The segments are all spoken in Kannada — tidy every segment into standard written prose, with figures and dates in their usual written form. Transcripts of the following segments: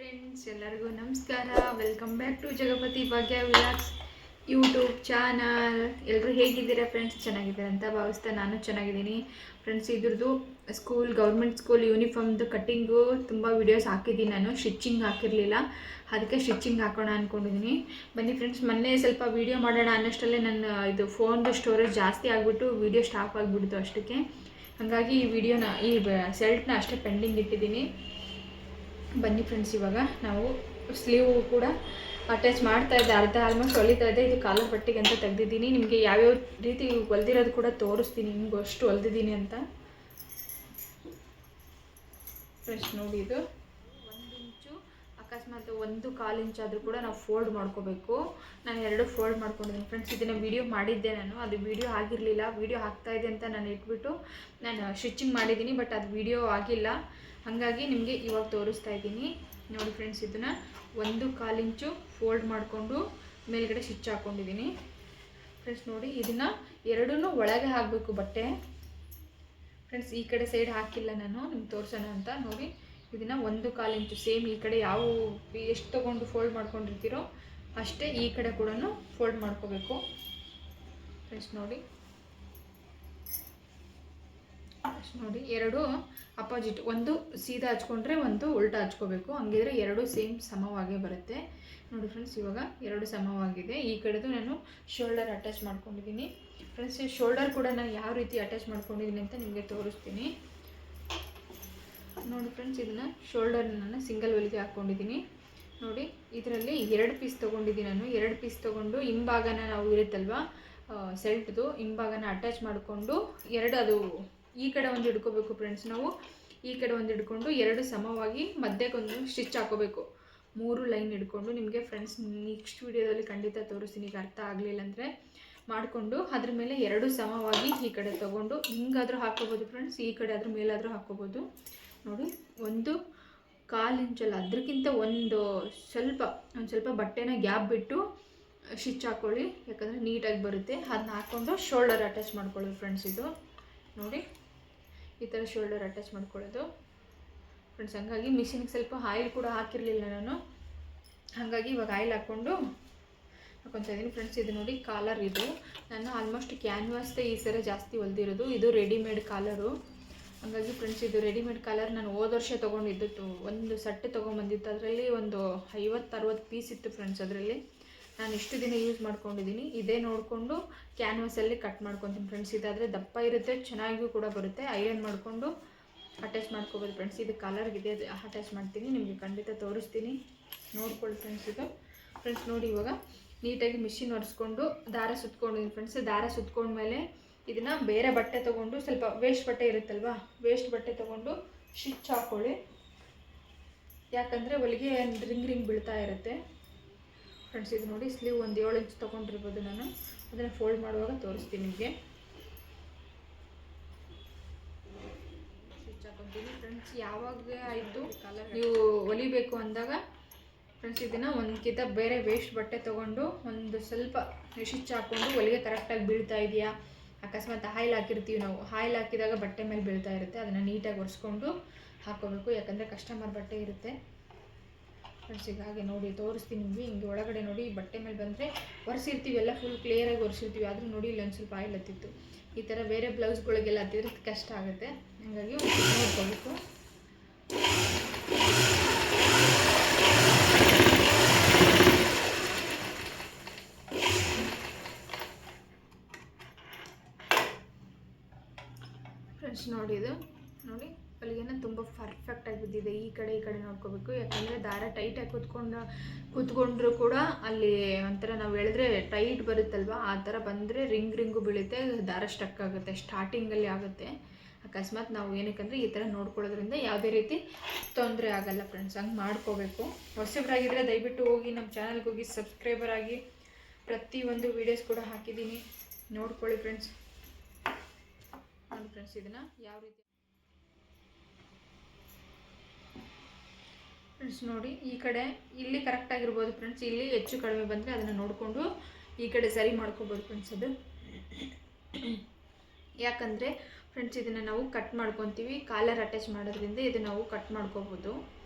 ಫ್ರೆಂಡ್ಸ್, ಎಲ್ಲರಿಗೂ ನಮಸ್ಕಾರ. Welcome back to Jagapathi Bhagya vlogs YouTube channel. ಎಲ್ಲರೂ ಹೇಗಿದ್ದೀರಾ ಫ್ರೆಂಡ್ಸ್? ಚೆನ್ನಾಗಿದ್ದೀರಾ ಅಂತ ಭಾವಿಸ್ತಾ ನಾನು ಚೆನ್ನಾಗಿದ್ದೀನಿ ಫ್ರೆಂಡ್ಸ್. ಇದ್ರದ್ದು ಗೌರ್ಮೆಂಟ್ ಸ್ಕೂಲ್ ಯೂನಿಫಾರ್ಮ್ದು ಕಟ್ಟಿಂಗು ತುಂಬ ವೀಡಿಯೋಸ್ ಹಾಕಿದ್ದೀನಿ. ನಾನು ಸ್ಟಿಚಿಂಗ್ ಹಾಕಿರಲಿಲ್ಲ, ಅದಕ್ಕೆ ಸ್ಟಿಚಿಂಗ್ ಹಾಕೋಣ ಅಂದ್ಕೊಂಡಿದ್ದೀನಿ. ಬನ್ನಿ ಫ್ರೆಂಡ್ಸ್, ಮೊನ್ನೆ ಸ್ವಲ್ಪ ವೀಡಿಯೋ ಮಾಡೋಣ ಅನ್ನೋಷ್ಟರಲ್ಲೇ ನನ್ನ ಇದು ಫೋನ್ದು ಸ್ಟೋರೇಜ್ ಜಾಸ್ತಿ ಆಗಿಬಿಟ್ಟು ವೀಡಿಯೋ ಸ್ಟಾಪ್ ಆಗಿಬಿಡ್ತು ಅಷ್ಟಕ್ಕೆ. ಹಾಗಾಗಿ ಈ ವಿಡಿಯೋನ ಸೆಲ್ಟ್ನ ಅಷ್ಟೇ ಪೆಂಡಿಂಗ್ ಇಟ್ಟಿದ್ದೀನಿ. ಬನ್ನಿ ಫ್ರೆಂಡ್ಸ್, ಇವಾಗ ನಾವು ಸ್ಲೀವ್ ಕೂಡ ಅಟ್ಯಾಚ್ ಮಾಡ್ತಾ ಇದ್ದೆ, ಆಲ್ಮೋಸ್ಟ್ ಹೊಲಿತಾ ಇದ್ದೆ. ಇದು ಕಾಲರ್ ಪಟ್ಟಿಗೆ ಅಂತ ತೆಗೆದಿದ್ದೀನಿ. ನಿಮಗೆ ಯಾವ್ಯಾವ ರೀತಿ ಹೊಲ್ದಿರೋದು ಕೂಡ ತೋರಿಸ್ತೀನಿ, ನಿಮ್ಗೆ ಅಷ್ಟು ಹೊಲ್ದಿದ್ದೀನಿ ಅಂತ. ಫ್ರೆಂಡ್ಸ್ ನೋಡಿ, ಇದು 1 ಇಂಚು, ಅಕಸ್ಮಾತ್ 1.25 ಇಂಚ್ ಆದರೂ ಕೂಡ ನಾವು ಫೋಲ್ಡ್ ಮಾಡ್ಕೋಬೇಕು. ನಾನು 2 ಫೋಲ್ಡ್ ಮಾಡ್ಕೊಂಡಿದ್ದೀನಿ ಫ್ರೆಂಡ್ಸ್. ಇದನ್ನು ವೀಡಿಯೋ ಮಾಡಿದ್ದೆ ನಾನು, ಅದು ವೀಡಿಯೋ ಆಗಿರಲಿಲ್ಲ. ವೀಡಿಯೋ ಆಗ್ತಾಯಿದೆ ಅಂತ ನಾನು ಇಟ್ಬಿಟ್ಟು ನಾನು ಸ್ಟಿಚಿಂಗ್ ಮಾಡಿದ್ದೀನಿ, ಬಟ್ ಅದು ವೀಡಿಯೋ ಆಗಿಲ್ಲ. ಹಾಗಾಗಿ ನಿಮಗೆ ಇವಾಗ ತೋರಿಸ್ತಾ ಇದ್ದೀನಿ. ನೋಡಿ ಫ್ರೆಂಡ್ಸ್, ಇದನ್ನು 1.25 ಇಂಚು ಫೋಲ್ಡ್ ಮಾಡಿಕೊಂಡು ಮೇಲ್ಗಡೆ ಸ್ಟಿಚ್ ಹಾಕ್ಕೊಂಡಿದ್ದೀನಿ ಫ್ರೆಂಡ್ಸ್. ನೋಡಿ, ಇದನ್ನು ಎರಡನ್ನೂ ಒಳಗೆ ಹಾಕಬೇಕು ಬಟ್ಟೆ ಫ್ರೆಂಡ್ಸ್. ಈ ಕಡೆ ಸೈಡ್ ಹಾಕಿಲ್ಲ ನಾನು, ನಿಮ್ಗೆ ತೋರಿಸೋಣ ಅಂತ. ನೋಡಿ, ಇದನ್ನು 1.25 ಇಂಚು ಸೇಮ್ ಈ ಕಡೆ ಎಷ್ಟು ತೊಗೊಂಡು ಫೋಲ್ಡ್ ಮಾಡ್ಕೊಂಡಿರ್ತೀರೋ ಅಷ್ಟೇ ಈ ಕಡೆ ಕೂಡ ಫೋಲ್ಡ್ ಮಾಡ್ಕೋಬೇಕು ಫ್ರೆಂಡ್ಸ್. ನೋಡಿ, ಎರಡು ಅಪೋಸಿಟ್, ಒಂದು ಸೀದಾ ಹಚ್ಕೊಂಡ್ರೆ ಒಂದು ಉಲ್ಟಾ ಹಚ್ಕೋಬೇಕು, ಹಂಗಿದ್ರೆ ಎರಡು ಸೇಮ್ ಸಮವಾಗೇ ಬರುತ್ತೆ. ನೋಡಿ ಫ್ರೆಂಡ್ಸ್, ಇವಾಗ ಎರಡು ಸಮವಾಗಿದೆ. ಈ ಕಡೆದು ನಾನು ಶೋಲ್ಡರ್ ಅಟ್ಯಾಚ್ ಮಾಡ್ಕೊಂಡಿದ್ದೀನಿ ಫ್ರೆಂಡ್ಸ್. ಶೋಲ್ಡರ್ ಕೂಡ ನಾನು ಯಾವ ರೀತಿ ಅಟ್ಯಾಚ್ ಮಾಡ್ಕೊಂಡಿದ್ದೀನಿ ಅಂತ ನಿಮಗೆ ತೋರಿಸ್ತೀನಿ. ನೋಡಿ ಫ್ರೆಂಡ್ಸ್, ಇದನ್ನು ಶೋಲ್ಡರ್ ನಾನು ಸಿಂಗಲ್ ಹೊಲಿಗೆ ಹಾಕ್ಕೊಂಡಿದ್ದೀನಿ. ನೋಡಿ, ಇದರಲ್ಲಿ 2 ಪೀಸ್ ತೊಗೊಂಡಿದ್ದೀನಿ ನಾನು. 2 ಪೀಸ್ ತೊಗೊಂಡು ಹಿಂಭಾಗನ ನಾವು ಇರುತ್ತಲ್ವ ಸೆಲ್ಟ್ದು ಹಿಂಭಾಗನ ಅಟ್ಯಾಚ್ ಮಾಡಿಕೊಂಡು ಅದು ಈ ಕಡೆ ಒಂದು ಹಿಡ್ಕೋಬೇಕು ಫ್ರೆಂಡ್ಸ್. ನಾವು ಈ ಕಡೆ ಒಂದು ಹಿಡ್ಕೊಂಡು ಎರಡು ಸಮವಾಗಿ ಮಧ್ಯಕ್ಕೊಂದು ಸ್ಟಿಚ್ ಹಾಕೋಬೇಕು. 3 ಲೈನ್ ಹಿಡ್ಕೊಂಡು ನಿಮಗೆ ಫ್ರೆಂಡ್ಸ್ ನೆಕ್ಸ್ಟ್ ವೀಡಿಯೋದಲ್ಲಿ ಖಂಡಿತ ತೋರಿಸ್ತೀನಿ. ಈಗ ಅರ್ಥ ಆಗಲಿಲ್ಲ ಅಂದರೆ ಮಾಡಿಕೊಂಡು ಅದ್ರ ಮೇಲೆ 2 ಸಮವಾಗಿ ಈ ಕಡೆ ತೊಗೊಂಡು ಹಿಂಗಾದರೂ ಹಾಕೋಬೋದು ಫ್ರೆಂಡ್ಸ್, ಈ ಕಡೆ ಅದ್ರ ಮೇಲಾದರೂ ಹಾಕೋಬೋದು. ನೋಡಿ, 1.25 ಇಂಚಲ್ಲ, ಅದಕ್ಕಿಂತ ಒಂದು ಸ್ವಲ್ಪ ಬಟ್ಟೆನ ಗ್ಯಾಪ್ ಬಿಟ್ಟು ಸ್ಟಿಚ್ ಹಾಕ್ಕೊಳ್ಳಿ, ಯಾಕಂದರೆ ನೀಟಾಗಿ ಬರುತ್ತೆ. ಅದನ್ನ ಹಾಕ್ಕೊಂಡು ಶೋಲ್ಡರ್ ಅಟ್ಯಾಚ್ ಮಾಡ್ಕೊಳ್ಳಿ ಫ್ರೆಂಡ್ಸ್. ಇದು ನೋಡಿ, ಈ ಥರ ಶೋಲ್ಡರ್ ಅಟ್ಯಾಚ್ ಮಾಡ್ಕೊಳ್ಳೋದು ಫ್ರೆಂಡ್ಸ್. ಹಾಗಾಗಿ ಮಿಷಿನ್ಗೆ ಸ್ವಲ್ಪ ಆಯಿಲ್ ಕೂಡ ಹಾಕಿರಲಿಲ್ಲ ನಾನು, ಹಾಗಾಗಿ ಇವಾಗ ಆಯಿಲ್ ಹಾಕ್ಕೊತಾ ಇದ್ದೀನಿ ಫ್ರೆಂಡ್ಸ್. ಇದು ನೋಡಿ, ಕಾಲರ್ ಇದು ನಾನು ಆಲ್ಮೋಸ್ಟ್ ಕ್ಯಾನ್ವಾಸ್ದೇ ಈ ಸರ ಜಾಸ್ತಿ ಹೊಲ್ದಿರೋದು. ಇದು ರೆಡಿಮೇಡ್ ಕಾಲರು. ಹಾಗಾಗಿ ಫ್ರೆಂಡ್ಸ್, ಇದು ರೆಡಿಮೇಡ್ ಕಾಲರ್ ನಾನು ಹೋದ ವರ್ಷ ತೊಗೊಂಡಿದ್ದು. ಒಂದು ಸೆಟ್ ತೊಗೊಂಬಂದಿತ್ತು, ಅದರಲ್ಲಿ ಒಂದು 50-60 ಪೀಸ್ ಇತ್ತು ಫ್ರೆಂಡ್ಸ್. ಅದರಲ್ಲಿ ನಾನು ಇಷ್ಟು ದಿನ ಯೂಸ್ ಮಾಡ್ಕೊಂಡಿದ್ದೀನಿ. ಇದೇ ನೋಡಿಕೊಂಡು ಕ್ಯಾನ್ವಾಸಲ್ಲಿ ಕಟ್ ಮಾಡ್ಕೊತೀನಿ ಫ್ರೆಂಡ್ಸ್. ಇದಾದರೆ ದಪ್ಪ ಇರುತ್ತೆ, ಚೆನ್ನಾಗಿಯೂ ಕೂಡ ಬರುತ್ತೆ. ಐರನ್ ಮಾಡಿಕೊಂಡು ಅಟ್ಯಾಚ್ ಮಾಡ್ಕೋಬೋದು ಫ್ರೆಂಡ್ಸ್. ಇದು ಕಲರ್ಗಿದೆ, ಅಟ್ಯಾಚ್ ಮಾಡ್ತೀನಿ, ನಿಮಗೆ ಖಂಡಿತ ತೋರಿಸ್ತೀನಿ, ನೋಡ್ಕೊಳ್ಳಿ ಫ್ರೆಂಡ್ಸ್. ಇದು ಫ್ರೆಂಡ್ಸ್ ನೋಡಿ, ಇವಾಗ ನೀಟಾಗಿ ಮಿಷಿನ್ ಒರೆಸ್ಕೊಂಡು ದಾರ ಸುತ್ಕೊಂಡಿದ್ದೀನಿ ಫ್ರೆಂಡ್ಸ್. ದಾರ ಸುತ್ಕೊಂಡ್ಮೇಲೆ ಇದನ್ನು ಬೇರೆ ಬಟ್ಟೆ ತೊಗೊಂಡು, ಸ್ವಲ್ಪ ವೇಸ್ಟ್ ಬಟ್ಟೆ ಇರುತ್ತಲ್ವ, ವೇಸ್ಟ್ ಬಟ್ಟೆ ತೊಗೊಂಡು ಸ್ಟಿಚ್ ಹಾಕ್ಕೊಳ್ಳಿ. ಯಾಕಂದರೆ ಹೊಲಿಗೆ ರಿಂಗ್ ಬೀಳ್ತಾ ಇರುತ್ತೆ ಫ್ರೆಂಡ್ಸ್. ಇದು ನೋಡಿ, ಸ್ಲೀವ್ ಒಂದು 7 ಇಂಚ್ ತೊಗೊಂಡಿರ್ಬೋದು ನಾನು. ಅದನ್ನು ಫೋಲ್ಡ್ ಮಾಡುವಾಗ ತೋರಿಸ್ತೀನಿ ನಿಮಗೆ. ಸ್ಟಿಚ್ ಹಾಕೊತೀನಿ ಫ್ರೆಂಡ್ಸ್. ಯಾವಾಗ ಆಯಿತು ನೀವು ಹೊಲಿಬೇಕು ಅಂದಾಗ ಫ್ರೆಂಡ್ಸ್, ಇದನ್ನು ಒಂದಕ್ಕಿಂತ ಬೇರೆ ವೇಸ್ಟ್ ಬಟ್ಟೆ ತೊಗೊಂಡು ಒಂದು ಸ್ವಲ್ಪ ಸ್ಟಿಚ್ ಹಾಕ್ಕೊಂಡು ಹೊಲಿಗೆ ಕರೆಕ್ಟಾಗಿ ಬೀಳ್ತಾ ಇದೆಯಾ, ಅಕಸ್ಮಾತ್ ಆಯಿಲ್ ಹಾಕಿರ್ತೀವಿ ನಾವು, ಆಯಿಲ್ ಹಾಕಿದಾಗ ಬಟ್ಟೆ ಮೇಲೆ ಬೀಳ್ತಾ ಇರುತ್ತೆ, ಅದನ್ನು ನೀಟಾಗಿ ಒರೆಸ್ಕೊಂಡು ಹಾಕ್ಕೋಬೇಕು. ಯಾಕಂದರೆ ಕಸ್ಟಮರ್ ಬಟ್ಟೆ ಇರುತ್ತೆ ಫ್ರೆಂಡ್ಸ್. ಈಗ ಹಾಗೆ ನೋಡಿ ತೋರಿಸ್ತೀನಿ ನಿಮಗೆ. ಹಿಂಗೆ ಒಳಗಡೆ ನೋಡಿ, ಬಟ್ಟೆ ಮೇಲೆ ಬಂದರೆ ಒರೆಸಿರ್ತೀವಿ, ಎಲ್ಲ ಫುಲ್ ಕ್ಲಿಯರಾಗಿ ಒರೆಸಿರ್ತೀವಿ. ಆದರೂ ನೋಡಿ, ಇಲ್ಲೊಂದು ಸ್ವಲ್ಪ ಆಯಿಲ್ ಹತ್ತಿತ್ತು. ಈ ಥರ ಬೇರೆ ಬ್ಲೌಸ್ಗಳಿಗೆಲ್ಲ ಹತ್ತಿದ್ರೆ ಕಷ್ಟ ಆಗುತ್ತೆ, ಹಾಗಾಗಿ ನೋಡ್ಕೋಬೇಕು. ಫ್ರೆಂಡ್ಸ್ ನೋಡಿ, ಇದು ನೋಡಿ ಹೊಲಿಗೆನ ತುಂಬ ಪರ್ಫೆಕ್ಟಾಗಿ ಬಿದ್ದಿದೆ. ಈ ಕಡೆ ನೋಡ್ಕೋಬೇಕು, ಯಾಕಂದರೆ ದಾರ ಟೈಟಾಗಿ ಕೂತ್ಕೊಂಡ್ರೂ ಕೂಡ ಅಲ್ಲಿ ಒಂಥರ ನಾವು ಎಳೆದ್ರೆ ಟೈಟ್ ಬರುತ್ತಲ್ವ, ಆ ಥರ ಬಂದರೆ ರಿಂಗು ಬೀಳುತ್ತೆ, ದಾರ ಸ್ಟಕ್ ಆಗುತ್ತೆ, ಸ್ಟಾರ್ಟಿಂಗಲ್ಲಿ ಆಗುತ್ತೆ. ಅಕಸ್ಮಾತ್ ನಾವು ಏನಕ್ಕಂದರೆ ಈ ಥರ ನೋಡ್ಕೊಳ್ಳೋದ್ರಿಂದ ಯಾವುದೇ ರೀತಿ ತೊಂದರೆ ಆಗಲ್ಲ ಫ್ರೆಂಡ್ಸ್. ಹಂಗೆ ಮಾಡ್ಕೋಬೇಕು. ಹೊಸಬರಾಗಿದ್ದರೆ ದಯವಿಟ್ಟು ಹೋಗಿ ನಮ್ಮ ಚಾನಲ್ಗೆ ಹೋಗಿ ಸಬ್ಸ್ಕ್ರೈಬರ್ ಆಗಿ. ಪ್ರತಿಯೊಂದು ವೀಡಿಯೋಸ್ ಕೂಡ ಹಾಕಿದ್ದೀನಿ, ನೋಡ್ಕೊಳ್ಳಿ ಫ್ರೆಂಡ್ಸ್. ನೋಡಿ ಫ್ರೆಂಡ್ಸ್, ಇದನ್ನು ಯಾವ ರೀತಿ ಫ್ರೆಂಡ್ಸ್ ನೋಡಿ, ಈ ಕಡೆ ಇಲ್ಲಿ ಕರೆಕ್ಟಾಗಿರ್ಬೋದು ಫ್ರೆಂಡ್ಸ್. ಇಲ್ಲಿ ಹೆಚ್ಚು ಕಡಿಮೆ ಬಂದರೆ ಅದನ್ನು ನೋಡಿಕೊಂಡು ಈ ಕಡೆ ಸರಿ ಮಾಡ್ಕೋಬೋದು ಫ್ರೆಂಡ್ಸ್. ಅದು ಯಾಕಂದರೆ ಫ್ರೆಂಡ್ಸ್, ಇದನ್ನು ನಾವು ಕಟ್ ಮಾಡ್ಕೊತೀವಿ, ಕಾಲರ್ ಅಟ್ಯಾಚ್ ಮಾಡೋದ್ರಿಂದ ಇದು ನಾವು ಕಟ್ ಮಾಡ್ಕೋಬೋದು.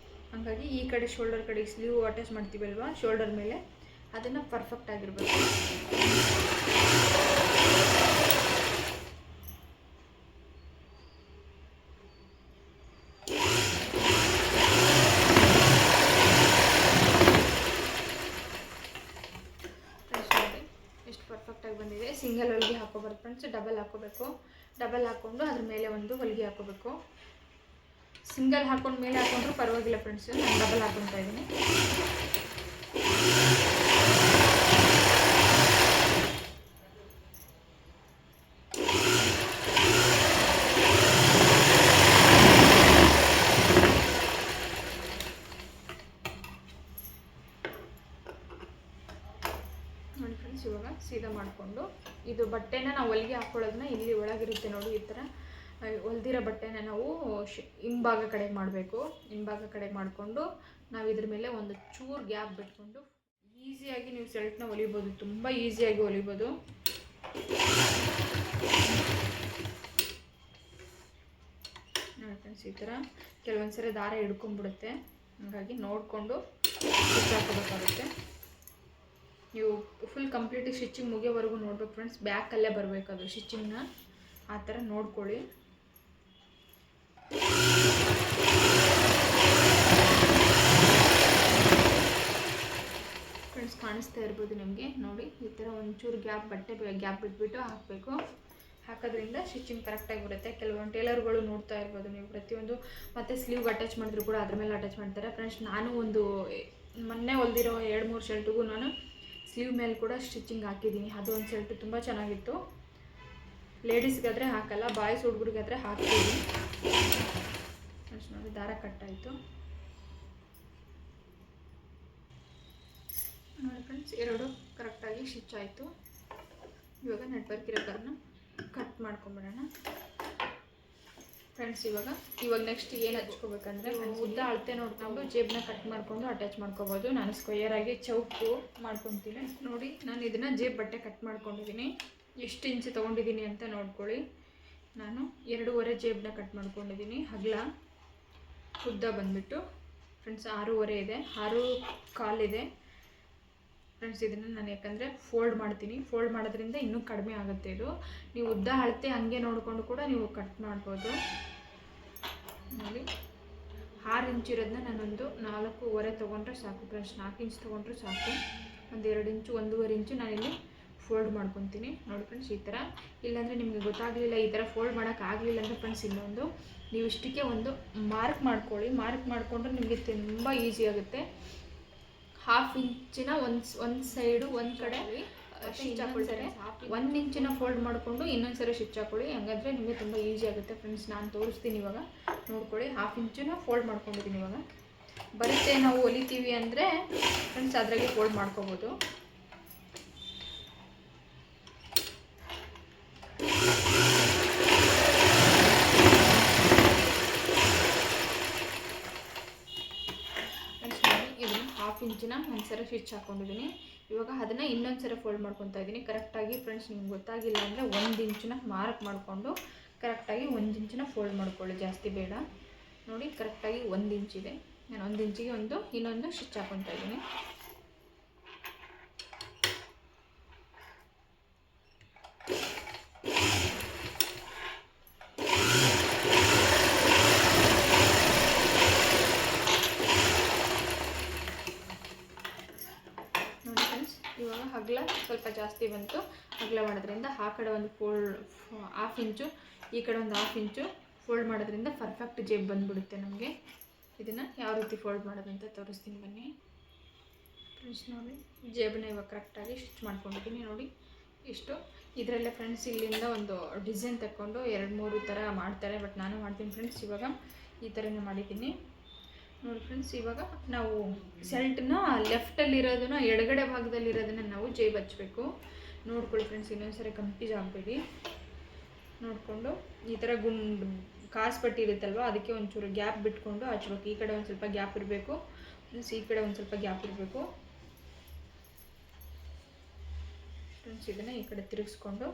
ಹಾಗಾಗಿ ಈ ಕಡೆ ಶೋಲ್ಡರ್ ಕಡೆ ಸ್ಲೀವ್ ಅಟ್ಯಾಚ್ ಮಾಡ್ತೀವಲ್ವ ಶೋಲ್ಡರ್ ಮೇಲೆ, ಅದನ್ನು ಪರ್ಫೆಕ್ಟ್ ಆಗಿರಬೇಕು. ಎಷ್ಟು ಪರ್ಫೆಕ್ಟಾಗಿ ಬಂದಿದೆ. ಸಿಂಗಲ್ ಹೊಲಿಗೆ ಹಾಕೋಬಾರ್ದು ಫ್ರೆಂಡ್ಸ್, ಡಬಲ್ ಹಾಕೋಬೇಕು. ಡಬಲ್ ಹಾಕ್ಕೊಂಡು ಅದ್ರ ಮೇಲೆ ಒಂದು ಹೊಲಿಗೆ ಹಾಕೋಬೇಕು. ಸಿಂಗಲ್ ಹಾಕೊಂಡು ಮೇಲೆ ಹಾಕೊಂಡ್ರೂ ಪರವಾಗಿಲ್ಲ ಫ್ರೆಂಡ್ಸ್, ನಾನು ಡಬಲ್ ಹಾಕೊತಾ ಇದ್ದೀನಿ. ನೋಡಿ ಫ್ರೆಂಡ್ಸ್, ಇವಾಗ ಸೀದಾ ಮಾಡಿಕೊಂಡು ಇದು ಬಟ್ಟೆನ ನಾವು ಹೊಲಿಗೆ ಹಾಕ್ಕೊಳ್ಳೋದನ್ನ ಇಲ್ಲಿ ಒಳಗಿರುತ್ತೆ ನೋಡಿ, ಈ ಥರ ಹೊಲ್ದಿರೋ ಬಟ್ಟೆನ ನಾವು ಹಿಂಭಾಗ ಕಡೆ ಮಾಡಬೇಕು. ಹಿಂಭಾಗ ಕಡೆ ಮಾಡಿಕೊಂಡು ನಾವು ಇದ್ರ ಮೇಲೆ ಒಂದು ಚೂರು ಗ್ಯಾಪ್ ಬಿಟ್ಕೊಂಡು ಈಸಿಯಾಗಿ ನೀವು ಶರ್ಟ್ನ ಹೊಲಿಬೋದು, ತುಂಬ ಈಸಿಯಾಗಿ ಹೊಲಿಬೋದು. ನೋಡಿ ಫ್ರೆಂಡ್ಸ್, ಈ ಥರ ಕೆಲವೊಂದು ಸರಿ ದಾರ ಹಿಡ್ಕೊಂಡ್ಬಿಡುತ್ತೆ, ಹಾಗಾಗಿ ನೋಡಿಕೊಂಡು ಸ್ಟಿಚ್ ಹಾಕೋಬೇಕಾಗುತ್ತೆ. ನೀವು ಫುಲ್ ಕಂಪ್ಲೀಟಾಗಿ ಸ್ಟಿಚಿಂಗ್ ಮುಗಿಯೋವರೆಗೂ ನೋಡ್ಬೇಕು ಫ್ರೆಂಡ್ಸ್, ಬ್ಯಾಕಲ್ಲೇ ಬರಬೇಕು ಅದು ಸ್ಟಿಚಿಂಗ್ನ, ಆ ಥರ ನೋಡ್ಕೊಳ್ಳಿ. ಫ್ರೆಂಡ್ಸ್ ಕಾಣಿಸ್ತಾ ಇರ್ಬೋದು ನಿಮಗೆ ನೋಡಿ, ಈ ಥರ ಒಂಚೂರು ಬಟ್ಟೆ ಗ್ಯಾಪ್ ಬಿಟ್ಬಿಟ್ಟು ಹಾಕಬೇಕು. ಹಾಕೋದ್ರಿಂದ ಸ್ಟಿಚಿಂಗ್ ಕರೆಕ್ಟಾಗಿ ಬರುತ್ತೆ. ಕೆಲವೊಂದು ಟೇಲರ್ಗಳು ನೋಡ್ತಾ ಇರ್ಬೋದು ನೀವು, ಪ್ರತಿಯೊಂದು ಮತ್ತು ಸ್ಲೀವ್ ಅಟ್ಯಾಚ್ ಮಾಡಿದ್ರು ಕೂಡ ಅದ್ರ ಮೇಲೆ ಅಟ್ಯಾಚ್ ಮಾಡ್ತಾರೆ. ಫ್ರೆಂಡ್ಸ್ ನಾನು ಒಂದು ಮೊನ್ನೆ ಹೊಲ್ದಿರೋ 2-3 ಶರ್ಟಿಗೂ ನಾನು ಸ್ಲೀವ್ ಮೇಲೆ ಕೂಡ ಸ್ಟಿಚಿಂಗ್ ಹಾಕಿದ್ದೀನಿ. ಅದು ಒಂದು ಶರ್ಟ್ ತುಂಬ ಚೆನ್ನಾಗಿತ್ತು. ಲೇಡೀಸ್ಗಾದರೆ ಹಾಕಲ್ಲ, ಬಾಯ್ಸ್ ಹುಡುಗರಿಗಾದರೆ ಹಾಕ್ತೀವಿ. ಫ್ರೆಂಡ್ಸ್ ನೋಡಿ, ದಾರ ಕಟ್ಟಾಯಿತು ನೋಡಿ ಫ್ರೆಂಡ್ಸ್, ಎರಡು ಕರೆಕ್ಟಾಗಿ ಸ್ಟಿಚ್ ಆಯಿತು. ಇವಾಗ ನೆಟ್ವರ್ಕ್ ಇರೋ ಕಾರಣ ಕಟ್ ಮಾಡ್ಕೊಂಬಿಡೋಣ ಫ್ರೆಂಡ್ಸ್. ಇವಾಗ ನೆಕ್ಸ್ಟ್ ಏನು ಹಚ್ಕೋಬೇಕಂದ್ರೆ, ಉದ್ದ ಅಳತೆ ನೋಡ್ಕೊಂಡು ಜೇಬನ್ನ ಕಟ್ ಮಾಡಿಕೊಂಡು ಅಟ್ಯಾಚ್ ಮಾಡ್ಕೋಬೋದು. ನಾನು ಸ್ಕ್ವಯರಾಗಿ ಚೌಕು ಮಾಡ್ಕೊತೀನಿ ನೋಡಿ. ನಾನು ಇದನ್ನು ಜೇಬ್ ಬಟ್ಟೆ ಕಟ್ ಮಾಡ್ಕೊಂಡಿದ್ದೀನಿ. ಎಷ್ಟು ಇಂಚು ತೊಗೊಂಡಿದ್ದೀನಿ ಅಂತ ನೋಡ್ಕೊಳ್ಳಿ. ನಾನು 2.5 ಜೇಬನ್ನ ಕಟ್ ಮಾಡ್ಕೊಂಡಿದ್ದೀನಿ. ಅಗಲ ಉದ್ದ ಬಂದುಬಿಟ್ಟು ಫ್ರೆಂಡ್ಸ್ 6.5 ಇದೆ, 6.25 ಇದೆ ಫ್ರೆಂಡ್ಸ್. ಇದನ್ನು ನಾನು ಯಾಕಂದರೆ ಫೋಲ್ಡ್ ಮಾಡ್ತೀನಿ, ಫೋಲ್ಡ್ ಮಾಡೋದ್ರಿಂದ ಇನ್ನೂ ಕಡಿಮೆ ಆಗುತ್ತೆ ಇದು. ನೀವು ಉದ್ದ ಅಳತೆ ಹಂಗೆ ನೋಡಿಕೊಂಡು ಕೂಡ ನೀವು ಕಟ್ ಮಾಡ್ಬೋದು ನೋಡಿ. 6 ಇಂಚ್ ಇರೋದನ್ನ ನಾನೊಂದು 4.25 ತೊಗೊಂಡ್ರೆ ಸಾಕು ಫ್ರೆಂಡ್ಸ್. 4 ಇಂಚ್ ತೊಗೊಂಡ್ರೆ ಸಾಕು. ಒಂದು 2 ಇಂಚು 1.5 ಇಂಚು ನಾನಿಲ್ಲಿ ಫೋಲ್ಡ್ ಮಾಡ್ಕೊತೀನಿ ನೋಡಿ ಫ್ರೆಂಡ್ಸ್. ಈ ಥರ, ಇಲ್ಲಾಂದರೆ ನಿಮಗೆ ಗೊತ್ತಾಗಲಿಲ್ಲ, ಈ ಥರ ಫೋಲ್ಡ್ ಮಾಡೋಕ್ಕಾಗಲಿಲ್ಲ ಅಂದರೆ ಫ್ರೆಂಡ್ಸ್, ಇನ್ನೊಂದು ನೀವು ಇಷ್ಟಕ್ಕೆ ಒಂದು ಮಾರ್ಕ್ ಮಾಡ್ಕೊಳ್ಳಿ. ಮಾರ್ಕ್ ಮಾಡಿಕೊಂಡ್ರೆ ನಿಮಗೆ ತುಂಬ ಈಸಿ ಆಗುತ್ತೆ. 1/2 ಇಂಚಿನ ಒಂದು ಸೈಡು ಒಂದು ಕಡೆ ಸ್ಟಿಚ್ ಹಾಕೊಳ್ತಾರೆ. 1 ಇಂಚಿನ ಫೋಲ್ಡ್ ಮಾಡಿಕೊಂಡು ಇನ್ನೊಂದು ಸರಿ ಸ್ಟಿಚ್ ಹಾಕೊಳ್ಳಿ, ಹಂಗಾದರೆ ನಿಮಗೆ ತುಂಬ ಈಸಿ ಆಗುತ್ತೆ ಫ್ರೆಂಡ್ಸ್. ನಾನು ತೋರಿಸ್ತೀನಿ ಇವಾಗ ನೋಡ್ಕೊಳ್ಳಿ. 1/2 ಇಂಚಿನ ಫೋಲ್ಡ್ ಮಾಡ್ಕೊಂಡಿದ್ದೀನಿ. ಇವಾಗ ಬರುತ್ತೆ, ನಾವು ಹೊಲಿತೀವಿ ಅಂದರೆ ಫ್ರೆಂಡ್ಸ್ ಅದ್ರಾಗೆ ಫೋಲ್ಡ್ ಮಾಡ್ಕೋಬೋದು. ಇದನ್ನು 1/2 ಇಂಚಿನ ಒಂದು ಸರಿ ಸ್ಟಿಚ್ ಹಾಕ್ಕೊಂಡಿದ್ದೀನಿ. ಇವಾಗ ಅದನ್ನು ಇನ್ನೊಂದು ಸರಿ ಫೋಲ್ಡ್ ಮಾಡ್ಕೊತಾ ಇದ್ದೀನಿ ಕರೆಕ್ಟಾಗಿ ಫ್ರೆಂಡ್ಸ್. ನಿಮ್ಗೆ ಗೊತ್ತಾಗಿಲ್ಲ ಅಂದರೆ 1 ಇಂಚಿನ ಮಾರ್ಕ್ ಮಾಡಿಕೊಂಡು ಕರೆಕ್ಟಾಗಿ 1 ಇಂಚಿನ ಫೋಲ್ಡ್ ಮಾಡ್ಕೊಳ್ಳಿ, ಜಾಸ್ತಿ ಬೇಡ ನೋಡಿ. ಕರೆಕ್ಟಾಗಿ 1 ಇಂಚಿದೆ. ನಾನು 1 ಇಂಚಿಗೆ ಇನ್ನೊಂದು ಸ್ಟಿಚ್ ಹಾಕ್ಕೊತಾ ಇದ್ದೀನಿ. ಇವಾಗ ಅಗಲ ಸ್ವಲ್ಪ ಜಾಸ್ತಿ ಬಂತು. ಅಗಲ ಮಾಡೋದ್ರಿಂದ ಆ ಕಡೆ ಒಂದು 1/2 ಇಂಚು, ಈ ಕಡೆ ಒಂದು 1/2 ಇಂಚು ಫೋಲ್ಡ್ ಮಾಡೋದ್ರಿಂದ ಪರ್ಫೆಕ್ಟ್ ಜೇಬ್ ಬಂದುಬಿಡುತ್ತೆ ನಮಗೆ. ಇದನ್ನು ಯಾವ ರೀತಿ ಫೋಲ್ಡ್ ಮಾಡೋದಂತ ತೋರಿಸ್ತೀನಿ ಬನ್ನಿ ಫ್ರೆಂಡ್ಸ್. ನೋಡಿ, ಜೇಬನ್ನ ಇವಾಗ ಕರೆಕ್ಟಾಗಿ ಸ್ಟಿಚ್ ಮಾಡ್ಕೊಂಡಿದ್ದೀನಿ ನೋಡಿ. ಇಷ್ಟು ಇದರಲ್ಲೇ ಫ್ರೆಂಡ್ಸ್, ಇಲ್ಲಿಂದ ಒಂದು ಡಿಸೈನ್ ತಗೊಂಡು 2-3 ಥರ ಮಾಡ್ತಾರೆ, ಬಟ್ ನಾನು ಮಾಡ್ತೀನಿ ಫ್ರೆಂಡ್ಸ್. ಇವಾಗ ಈ ಥರನೇ ಮಾಡಿದ್ದೀನಿ ನೋಡಿ ಫ್ರೆಂಡ್ಸ್. ಇವಾಗ ನಾವು ಶರ್ಟ್ನ ಲೆಫ್ಟಲ್ಲಿರೋದನ್ನ ಎಡಗಡೆ ಭಾಗದಲ್ಲಿರೋದನ್ನು ನಾವು ಜೇಬ್ ಹಚ್ಚಬೇಕು ನೋಡ್ಕೊಳ್ಳಿ ಫ್ರೆಂಡ್ಸ್. ಇನ್ನೊಂದು ಸರಿ ಕನ್ಫ್ಯೂಸ್ ಆಗಬೇಡಿ. ನೋಡಿಕೊಂಡು ಈ ಥರ ಕಾಸು ಪಟ್ಟಿ ಇರುತ್ತಲ್ವ, ಅದಕ್ಕೆ ಒಂಚೂರು ಗ್ಯಾಪ್ ಬಿಟ್ಕೊಂಡು ಹಚ್ಬೇಕು. ಈ ಕಡೆ ಒಂದು ಸ್ವಲ್ಪ ಗ್ಯಾಪ್ ಇರಬೇಕು ಫ್ರೆಂಡ್ಸ್, ಈ ಕಡೆ ಒಂದು ಸ್ವಲ್ಪ ಗ್ಯಾಪ್ ಇರಬೇಕು ಫ್ರೆಂಡ್ಸ್. ಇದನ್ನು ಈ ಕಡೆ ತಿರುಗಿಸ್ಕೊಂಡು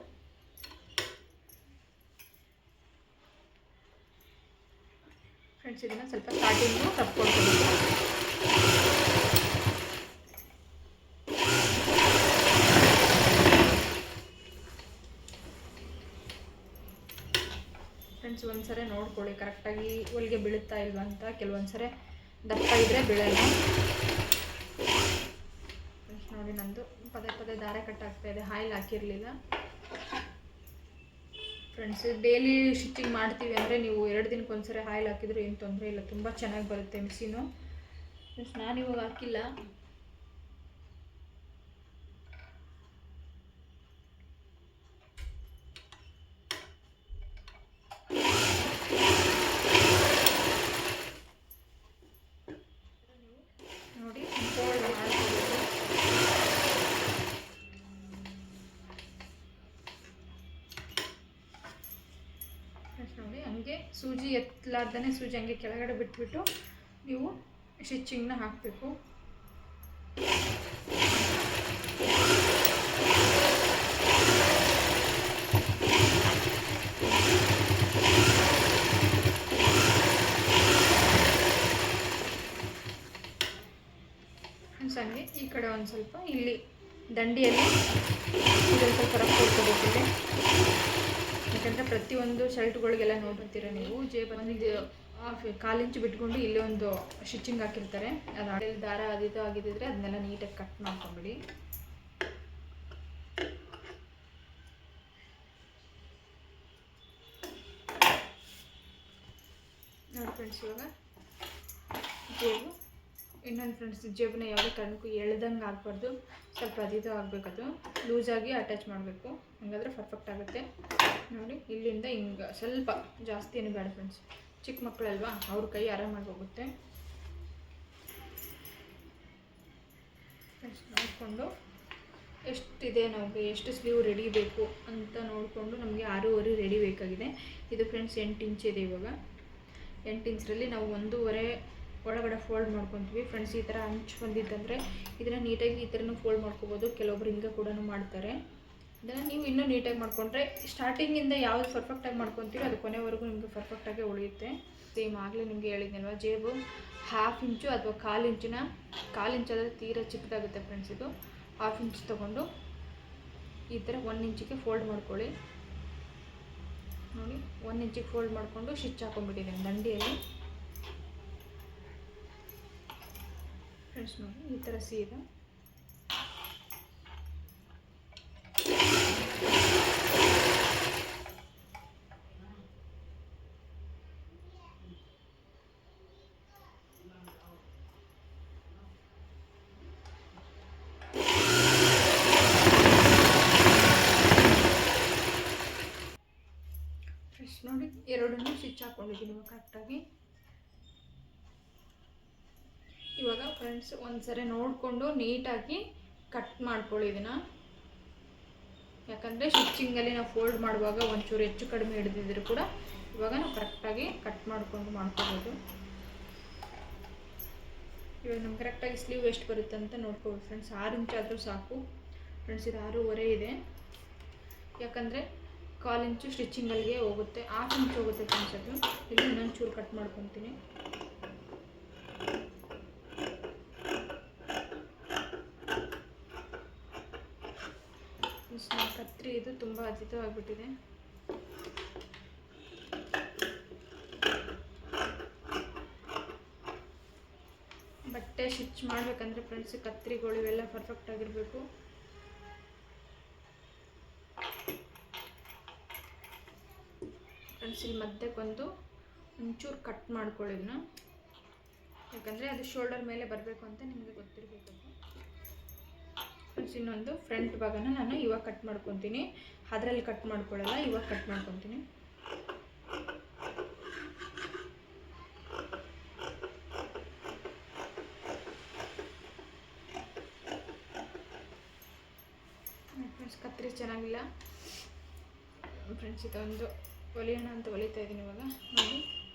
ಫ್ರೆಂಡ್ಸ್ ಇದನ್ನು ಸ್ವಲ್ಪ ಸ್ಟಾರ್ಟಿಂಗು ತಪ್ಪಿಕೊಳ್ಬೇಕು. ಫ್ರೆಂಡ್ಸ್ ಒಂದ್ಸರಿ ನೋಡ್ಕೊಳ್ಳಿ ಕರೆಕ್ಟಾಗಿ ಹೊಲಿಗೆ ಬೀಳುತ್ತಾ ಇಲ್ವಾ ಅಂತ. ಕೆಲವೊಂದ್ಸರಿ ದಪ್ಪ ಇದ್ದರೆ ಬೀಳಲ್ಲ. ಫ್ರೆಂಡ್ಸ್ ನೋಡಿ ನಂದು ಪದೇ ಪದೇ ದಾರ ಕಟ್ಟಾಗ್ತಾ ಇದೆ, ಆಯಿಲ್ ಹಾಕಿರಲಿಲ್ಲ. ಫ್ರೆಂಡ್ಸ್ ಡೈಲಿ ಸ್ಟಿಚಿಂಗ್ ಮಾಡ್ತೀವಿ ಅಂದರೆ ನೀವು 2 ದಿನಕ್ಕೆ ಒಂದ್ಸರಿ ಆಯಿಲ್ ಹಾಕಿದರೂ ಏನು ತೊಂದರೆ ಇಲ್ಲ, ತುಂಬ ಚೆನ್ನಾಗಿ ಬರುತ್ತೆ ಮಿಷಿನು. ಫ್ರೆಂಡ್ಸ್ ನಾನಿವಾಗ ಹಾಕಿಲ್ಲ. ನೋಡಿ ಫೋಲ್ಡ್ ಮಾಡ್ಕೋಬೇಕು. ನೋಡಿ ಹಂಗೆ ಸೂಜಿ ಎತ್ತಲಾರ್ದೇ ಸೂಜಿ ಹಂಗೆ ಕೆಳಗಡೆ ಬಿಟ್ಬಿಟ್ಟು ನೀವು ಸ್ಟಿಚಿಂಗ್ನ ಹಾಕಬೇಕು. ಹಂಗೆ ಈ ಕಡೆ ಒಂದು ಸ್ವಲ್ಪ ಇಲ್ಲಿ ದಂಡಿಯಲ್ಲಿ ಇದನ್ನು ಸ್ವಲ್ಪ ರಫ್ ಕೊಡ್ಕೋಬೇಕಿದೆ. ಯಾಕಂದರೆ ಪ್ರತಿಯೊಂದು ಶರ್ಟ್ಗಳಿಗೆಲ್ಲ ನೋಡಿರ್ತೀರ ನೀವು ಬಂದಿದ್ದು 1/4 ಇಂಚ್ ಬಿಟ್ಕೊಂಡು ಇಲ್ಲೇ ಒಂದು ಸ್ಟಿಚಿಂಗ್ ಹಾಕಿರ್ತಾರೆ. ಅದು ಅಡೆಯಲ್ಲಿ ದಾರ ಅದಿದ್ದು ಆಗಿದ್ದರೆ ಅದನ್ನೆಲ್ಲ ನೀಟಾಗಿ ಕಟ್ ಮಾಡ್ಕೊಂಬಿಡಿ. ನೋಡಿ ಫ್ರೆಂಡ್ಸ್ ಇವಾಗ ಜೇಬು ಇನ್ನೊಂದು ಫ್ರೆಂಡ್ಸ್ ಜೇಬನ್ನ ಯಾವುದೇ ಕಾರಣಕ್ಕೂ ಎಳ್ದಂಗೆ ಆಗಬಾರ್ದು, ಸ್ವಲ್ಪ ಅದಿದ್ದು ಆಗಬೇಕದು ಲೂಸಾಗಿ ಅಟ್ಯಾಚ್ ಮಾಡಬೇಕು, ಹಾಗಾದರೆ ಪರ್ಫೆಕ್ಟ್ ಆಗುತ್ತೆ. ನೋಡಿ ಇಲ್ಲಿಂದ ಹಿಂಗೆ ಸ್ವಲ್ಪ ಜಾಸ್ತಿ ಏನು ಬೇಡ ಫ್ರೆಂಡ್ಸ್, ಚಿಕ್ಕ ಮಕ್ಕಳಲ್ವಾ ಅವ್ರ ಕೈ ಆರಾಮಾಗಿ ಹೋಗುತ್ತೆ. ಫ್ರೆಂಡ್ಸ್ ನೋಡಿಕೊಂಡು ಎಷ್ಟಿದೆ ನಮಗೆ ಎಷ್ಟು ಸ್ಲೀವ್ ರೆಡಿ ಬೇಕು ಅಂತ ನೋಡಿಕೊಂಡು ನಮಗೆ 6.5 ರೆಡಿ ಬೇಕಾಗಿದೆ. ಇದು ಫ್ರೆಂಡ್ಸ್ 8 ಇಂಚ್ ಇದೆ. ಇವಾಗ 8 ಇಂಚರಲ್ಲಿ ನಾವು 1.5 ಒಳಗಡೆ ಫೋಲ್ಡ್ ಮಾಡ್ಕೊತೀವಿ. ಫ್ರೆಂಡ್ಸ್ ಈ ಥರ ಅಂಚು ಬಂದಿದ್ದಂದರೆ ಇದನ್ನು ನೀಟಾಗಿ ಈ ಥರನೂ ಫೋಲ್ಡ್ ಮಾಡ್ಕೋಬೋದು. ಕೆಲವೊಬ್ರು ಹಿಂಗೆ ಕೂಡ ಮಾಡ್ತಾರೆ. ಇದನ್ನು ನೀವು ಇನ್ನೂ ನೀಟಾಗಿ ಮಾಡಿಕೊಂಡ್ರೆ ಸ್ಟಾರ್ಟಿಂಗಿಂದ ಯಾವುದು ಪರ್ಫೆಕ್ಟಾಗಿ ಮಾಡ್ಕೊತೀರೋ ಅದು ಕೊನೆವರೆಗೂ ನಿಮಗೆ ಪರ್ಫೆಕ್ಟಾಗಿ ಉಳಿಯುತ್ತೆ. ಸೇಮ್ ಆಗಲೇ ನಿಮಗೆ ಹೇಳಿದ್ನಲ್ವ, ಜೇಬು 1/2 ಇಂಚು ಅಥವಾ 1/4 ಇಂಚಿನ 1/4 ಇಂಚಾದರೆ ತೀರಾ ಚಿಕ್ಕದಾಗುತ್ತೆ ಫ್ರೆಂಡ್ಸ್. ಇದು 1/2 ಇಂಚ್ ತೊಗೊಂಡು ಈ ಥರ 1 ಇಂಚಿಗೆ ಫೋಲ್ಡ್ ಮಾಡ್ಕೊಳ್ಳಿ. ನೋಡಿ 1 ಇಂಚಿಗೆ ಫೋಲ್ಡ್ ಮಾಡಿಕೊಂಡು ಸ್ಟಿಚ್ ಹಾಕೊಂಡ್ಬಿಟ್ಟಿದ್ದೀನಿ ದಂಡಿಯಲ್ಲಿ. ಫ್ರೆಂಡ್ಸ್ ನೋಡಿ ಈ ಥರ ಸೀದಾ ನೋಡಿ ಎರಡನ್ನೂ ಸ್ಟಿಚ್ ಹಾಕ್ಕೊಂಡಿದ್ದೀನಿ ಕರೆಕ್ಟಾಗಿ. ಇವಾಗ ಫ್ರೆಂಡ್ಸ್ ಒಂದ್ಸರಿ ನೋಡಿಕೊಂಡು ನೀಟಾಗಿ ಕಟ್ ಮಾಡ್ಕೊಳ್ಳಿ ಇದನ್ನು. ಯಾಕಂದರೆ ಸ್ಟಿಚಿಂಗಲ್ಲಿ ನಾವು ಫೋಲ್ಡ್ ಮಾಡುವಾಗ ಒಂಚೂರು ಹೆಚ್ಚು ಕಡಿಮೆ ಹಿಡಿದಿದ್ರು ಕೂಡ ಇವಾಗ ನಾವು ಕರೆಕ್ಟಾಗಿ ಕಟ್ ಮಾಡಿಕೊಂಡು ಮಾಡ್ಕೋಬೋದು. ಇವಾಗ ನಮ್ಗೆ ಕರೆಕ್ಟಾಗಿ ಸ್ಲೀವ್ ಎಷ್ಟು ಬರುತ್ತೆ ಅಂತ ನೋಡ್ಕೋಬೋದು ಫ್ರೆಂಡ್ಸ್. 6 ಇಂಚ್ ಆದರೂ ಸಾಕು ಫ್ರೆಂಡ್ಸ್. ಇದು 6.5 ಇದೆ. ಯಾಕಂದರೆ 1/4 ಇಂಚು ಸ್ಟಿಚಿಂಗಲ್ಲಿಗೆ ಹೋಗುತ್ತೆ, 1/2 ಇಂಚ್ ಹೋಗುತ್ತೆ ಫ್ರೆಂಡ್ಸ್. ಅದು ಇಲ್ಲಿ ಇನ್ನೊಂದು ಚೂರು ಕಟ್ ಮಾಡ್ಕೊತೀನಿ. ಕತ್ರಿ ಇದು ತುಂಬ ಅಧಿಕವಾಗಿಬಿಟ್ಟಿದೆ. ಬಟ್ಟೆ ಸ್ಟಿಚ್ ಮಾಡಬೇಕಂದ್ರೆ ಫ್ರೆಂಡ್ಸ್ ಕತ್ರಿಗಳು ಇವೆಲ್ಲ ಪರ್ಫೆಕ್ಟ್ ಆಗಿರಬೇಕು. ಫ್ರೆಂಡ್ಸ್ ಇಲ್ಲಿ ಮಧ್ಯಕ್ಕೊಂದು ಒಂಚೂರು ಕಟ್ ಮಾಡ್ಕೊಳ್ಳೋದನ್ನ, ಯಾಕಂದರೆ ಅದು ಶೋಲ್ಡರ್ ಮೇಲೆ ಬರಬೇಕು ಅಂತ ನಿಮಗೆ ಗೊತ್ತಿರಬೇಕು. ಫ್ರೆಂಡ್ಸ್ ಇನ್ನೊಂದು ಫ್ರಂಟ್ ಭಾಗನ ನಾನು ಇವಾಗ ಕಟ್ ಮಾಡ್ಕೊತೀನಿ, ಅದರಲ್ಲಿ ಕಟ್ ಮಾಡ್ಕೊಳ್ಳಲ್ಲ, ಇವಾಗ ಕಟ್ ಮಾಡ್ಕೊತೀನಿ. ಫ್ರೆಂಡ್ಸ್ ಕತ್ರಿ ಚೆನ್ನಾಗಿಲ್ಲ ಫ್ರೆಂಡ್ಸ್. ಇದೊಂದು ಹೊಲಿಯೋಣ ಅಂತ ಹೊಲಿತಾ ಇದ್ದೀನಿ ಇವಾಗ. ನೋಡಿ